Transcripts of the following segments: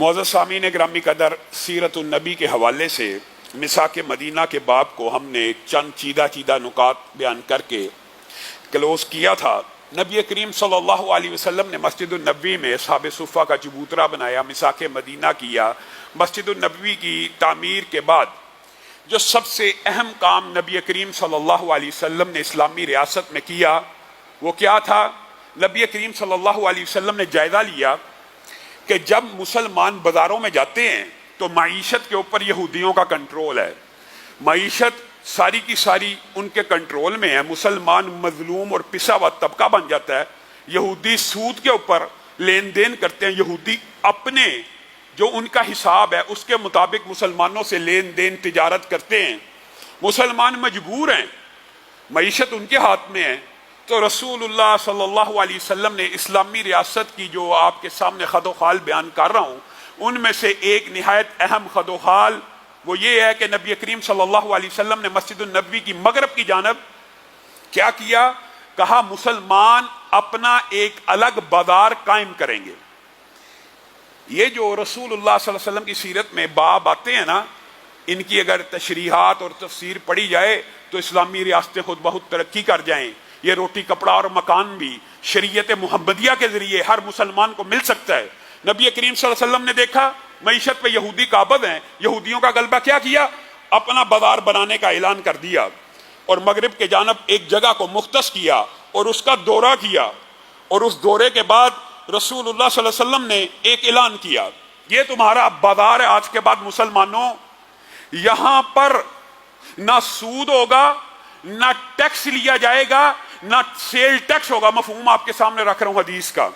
معزز سامعین گرامی قدر، سیرت النبی کے حوالے سے مساک مدینہ کے باب کو ہم نے چند چیدہ نکات بیان کر کے کلوز کیا تھا۔ نبی کریم صلی اللہ علیہ وسلم نے مسجد النبوی میں اصحاب صفہ کا چبوترا بنایا، مساک مدینہ کیا۔ مسجد النبوی کی تعمیر کے بعد جو سب سے اہم کام نبی کریم صلی اللہ علیہ وسلم نے اسلامی ریاست میں کیا وہ کیا تھا؟ نبی کریم صلی اللہ علیہ وسلم نے جائزہ لیا کہ جب مسلمان بازاروں میں جاتے ہیں تو معیشت کے اوپر یہودیوں کا کنٹرول ہے، معیشت ساری کی ساری ان کے کنٹرول میں ہے، مسلمان مظلوم اور پسا ہوا طبقہ بن جاتا ہے، یہودی سود کے اوپر لین دین کرتے ہیں، یہودی اپنے جو ان کا حساب ہے اس کے مطابق مسلمانوں سے لین دین تجارت کرتے ہیں، مسلمان مجبور ہیں، معیشت ان کے ہاتھ میں ہے۔ تو رسول اللہ صلی اللہ علیہ وسلم نے اسلامی ریاست کی جو آپ کے سامنے خد و خال بیان کر رہا ہوں ان میں سے ایک نہایت اہم خد و خال وہ یہ ہے کہ نبی کریم صلی اللہ علیہ وسلم نے مسجد النبوی کی مغرب کی جانب کیا کیا؟ کہا مسلمان اپنا ایک الگ بازار قائم کریں گے۔ یہ جو رسول اللہ صلی اللہ علیہ وسلم کی سیرت میں باب آتے ہیں نا، ان کی اگر تشریحات اور تفسیر پڑھی جائے تو اسلامی ریاستیں خود بہت ترقی کر جائیں۔ یہ روٹی کپڑا اور مکان بھی شریعت محمدیہ کے ذریعے ہر مسلمان کو مل سکتا ہے۔ نبی کریم صلی اللہ علیہ وسلم نے دیکھا معیشت پہ یہودی قابض ہیں، یہودیوں کا غلبہ کیا اپنا بازار بنانے کا اعلان کر دیا اور مغرب کے جانب ایک جگہ کو مختص کیا اور اس کا دورہ کیا، اور اس دورے کے بعد رسول اللہ صلی اللہ علیہ وسلم نے ایک اعلان کیا، یہ تمہارا بازار ہے آج کے بعد مسلمانوں، یہاں پر نہ سود ہوگا، نہ ٹیکس لیا جائے گا، نہ سیل ٹیکس ہوگا۔ مفہوم آپ کے سامنے رکھ رہا ہوں حدیث کا،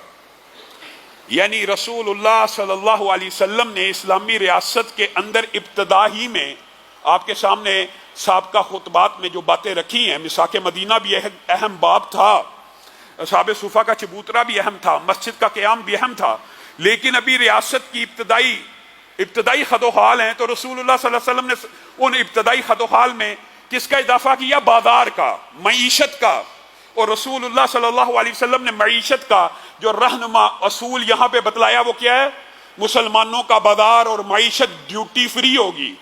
یعنی رسول اللہ صلی اللہ علیہ وسلم نے اسلامی ریاست کے اندر ابتدا ہی میں آپ کے سامنے سابقہ خطبات میں جو باتیں رکھی ہیں، مساک مدینہ بھی اہم باب تھا، اصحاب صفہ کا چبوترا بھی اہم تھا، مسجد کا قیام بھی اہم تھا، لیکن ابھی ریاست کی ابتدائی خد و خال ہیں۔ تو رسول اللہ صلی اللہ علیہ وسلم نے ان ابتدائی خد و خال میں کس کا اضافہ کیا؟ بازار کا، معیشت کا۔ اور رسول اللہ صلی اللہ علیہ وسلم نے معیشت کا جو رہنما اصول یہاں پہ بتلایا وہ کیا ہے؟ مسلمانوں کا بازار اور معیشت ڈیوٹی فری ہوگی،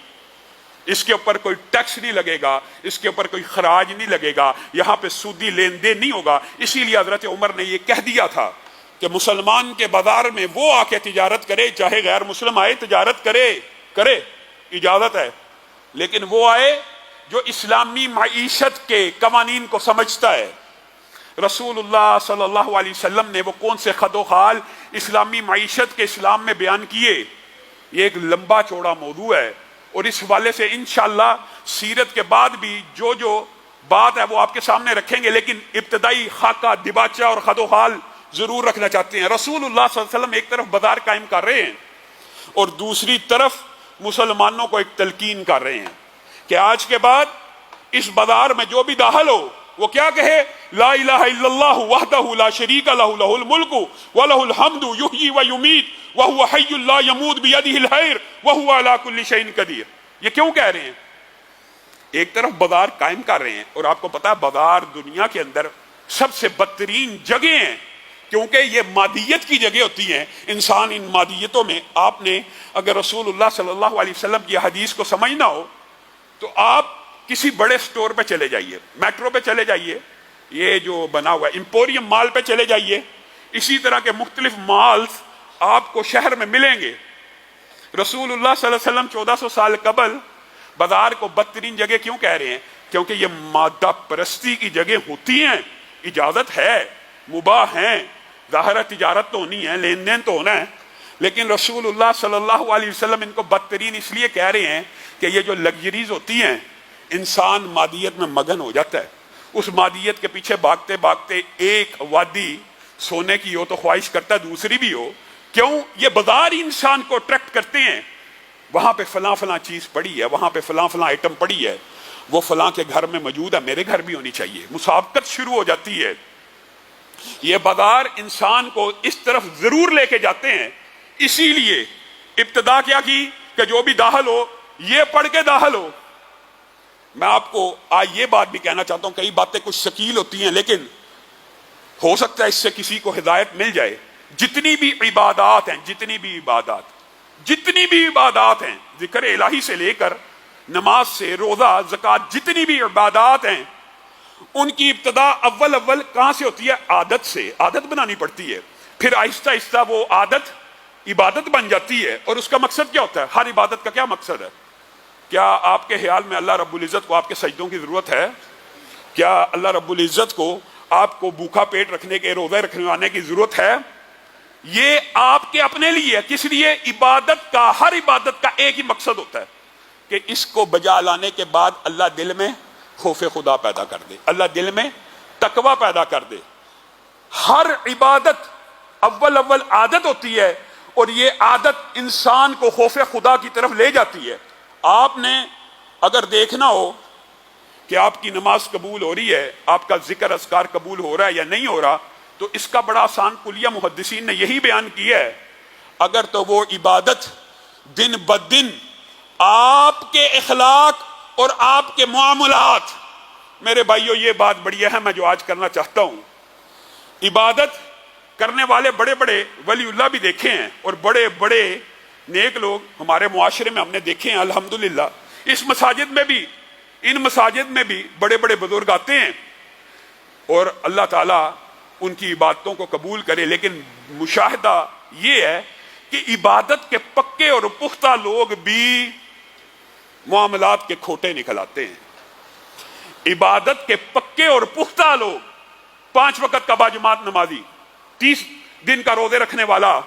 اس کے اوپر کوئی ٹیکس نہیں لگے گا، اس کے اوپر کوئی خراج نہیں لگے گا، یہاں پہ سودی لین دین نہیں ہوگا۔ اسی لیے حضرت عمر نے یہ کہہ دیا تھا کہ مسلمان کے بازار میں وہ آ کے تجارت کرے، چاہے غیر مسلم آئے تجارت کرے اجازت ہے، لیکن وہ آئے جو اسلامی معیشت کے قوانین کو سمجھتا ہے۔ رسول اللہ صلی اللہ علیہ وسلم نے وہ کون سے خد و خال اسلامی معیشت کے اسلام میں بیان کیے؟ یہ ایک لمبا چوڑا موضوع ہے، اور اس حوالے سے انشاءاللہ سیرت کے بعد بھی جو بات ہے وہ آپ کے سامنے رکھیں گے، لیکن ابتدائی خاکہ دباچہ اور خد و خال ضرور رکھنا چاہتے ہیں۔ رسول اللہ صلی اللہ علیہ وسلم ایک طرف بازار قائم کر رہے ہیں اور دوسری طرف مسلمانوں کو ایک تلقین کر رہے ہیں کہ آج کے بعد اس بازار میں جو بھی داخل ہو وہ کیا کہے؟ لا الہ الا اللہ وحدہ لا شریک لہ لہ الملک ولہ الحمد یحیی و یمیت وہو حی لا یموت بیدہ الخیر وہو علی کل شیء قدیر۔ یہ کیوں کہہ رہے ہیں؟ ایک طرف بازار قائم کر رہے ہیں، اور آپ کو پتا ہے بازار دنیا کے اندر سب سے بدترین جگہ ہیں، کیونکہ یہ مادیت کی جگہ ہوتی ہیں۔ انسان ان مادیتوں میں، آپ نے اگر رسول اللہ صلی اللہ علیہ وسلم کی حدیث کو سمجھنا ہو تو آپ کسی بڑے سٹور پہ چلے جائیے، میٹرو پہ چلے جائیے، یہ جو بنا ہوا ہے امپوریم مال پہ چلے جائیے، اسی طرح کے مختلف مالز آپ کو شہر میں ملیں گے۔ رسول اللہ صلی اللہ علیہ وسلم 1400 سال قبل بازار کو بدترین جگہ کیوں کہہ رہے ہیں؟ کیونکہ یہ مادہ پرستی کی جگہ ہوتی ہیں، اجازت ہے، مباح ہیں، ظاہر تجارت تو ہونی ہے، لین دین تو ہونا ہے، لیکن رسول اللہ صلی اللہ علیہ وسلم ان کو بدترین اس لیے کہہ رہے ہیں کہ یہ جو لگژریز ہوتی ہیں، انسان مادیت میں مگن ہو جاتا ہے، اس مادیت کے پیچھے بھاگتے بھاگتے ایک وادی سونے کی ہو تو خواہش کرتا ہے دوسری بھی ہو۔ کیوں؟ یہ بازار انسان کو اٹریکٹ کرتے ہیں، وہاں پہ فلاں چیز پڑی ہے، وہاں پہ فلاں آئٹم پڑی ہے، وہ فلاں کے گھر میں موجود ہے، میرے گھر بھی ہونی چاہیے، مسابقت شروع ہو جاتی ہے۔ یہ بازار انسان کو اس طرف ضرور لے کے جاتے ہیں، اسی لیے ابتدا کیا کی کہ جو بھی داخل ہو یہ پڑھ کے داخل ہو۔ میں آپ کو آج یہ بات بھی کہنا چاہتا ہوں، کئی باتیں کچھ شکیل ہوتی ہیں لیکن ہو سکتا ہے اس سے کسی کو ہدایت مل جائے۔ جتنی بھی عبادات ہیں، جتنی بھی عبادات ہیں، ذکر الہی سے لے کر نماز سے روزہ زکوٰۃ، جتنی بھی عبادات ہیں ان کی ابتدا اول کہاں سے ہوتی ہے؟ عادت سے، عادت بنانی پڑتی ہے، پھر آہستہ آہستہ وہ عادت عبادت بن جاتی ہے۔ اور اس کا مقصد کیا ہوتا ہے؟ ہر عبادت کا کیا مقصد ہے؟ کیا آپ کے خیال میں اللہ رب العزت کو آپ کے سجدوں کی ضرورت ہے؟ کیا اللہ رب العزت کو آپ کو بھوکا پیٹ رکھنے کے، روزے رکھنے کی ضرورت ہے؟ یہ آپ کے اپنے لیے ہے۔ کس لیے؟ عبادت کا، ہر عبادت کا ایک ہی مقصد ہوتا ہے کہ اس کو بجا لانے کے بعد اللہ دل میں خوف خدا پیدا کر دے، اللہ دل میں تقوی پیدا کر دے۔ ہر عبادت اول عادت ہوتی ہے، اور یہ عادت انسان کو خوف خدا کی طرف لے جاتی ہے۔ آپ نے اگر دیکھنا ہو کہ آپ کی نماز قبول ہو رہی ہے، آپ کا ذکر اذکار قبول ہو رہا ہے یا نہیں ہو رہا، تو اس کا بڑا آسان کلیہ محدثین نے یہی بیان کیا ہے، اگر تو وہ عبادت دن بدن آپ کے اخلاق اور آپ کے معاملات، میرے بھائیو یہ بات بڑی اہم ہے جو آج کرنا چاہتا ہوں، عبادت کرنے والے بڑے بڑے ولی اللہ بھی دیکھے ہیں اور بڑے بڑے نیک لوگ ہمارے معاشرے میں ہم نے دیکھے ہیں الحمدللہ۔ اس مساجد میں بھی، ان مساجد میں بھی بڑے بڑے بزرگ آتے ہیں اور اللہ تعالیٰ ان کی عبادتوں کو قبول کرے، لیکن مشاہدہ یہ ہے کہ عبادت کے پکے اور پختہ لوگ بھی معاملات کے کھوٹے نکل آتے ہیں۔ عبادت کے پکے اور پختہ لوگ، 5 وقت کا باجماعت نمازی، 30 دن کا روزے رکھنے والا،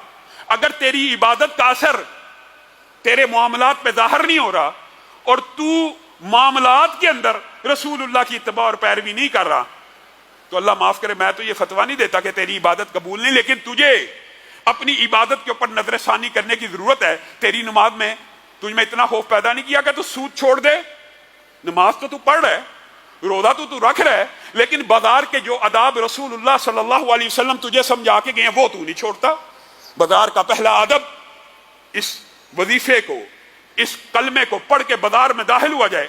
اگر تیری عبادت کا اثر تیرے معاملات پہ ظاہر نہیں ہو رہا اور تو معاملات کے اندر رسول اللہ کی اتباع اور پیروی نہیں کر رہا، تو اللہ معاف کرے، میں تو یہ فتویٰ نہیں دیتا کہ تیری عبادت قبول نہیں، لیکن تجھے اپنی عبادت کے اوپر نظر ثانی کرنے کی ضرورت ہے۔ تیری نماز میں تجھ میں اتنا خوف پیدا نہیں کیا کہ تو سود چھوڑ دے؟ نماز تو پڑھ رہا ہے، روزہ تو رکھ رہا ہے، لیکن بازار کے جو آداب رسول اللہ صلی اللہ علیہ وسلم تجھے سمجھا کے گئے ہیں وہ تو نہیں چھوڑتا۔ بازار کا پہلا ادب اس وظیفے کو، اس کلمے کو پڑھ کے بازار میں داخل ہوا جائے،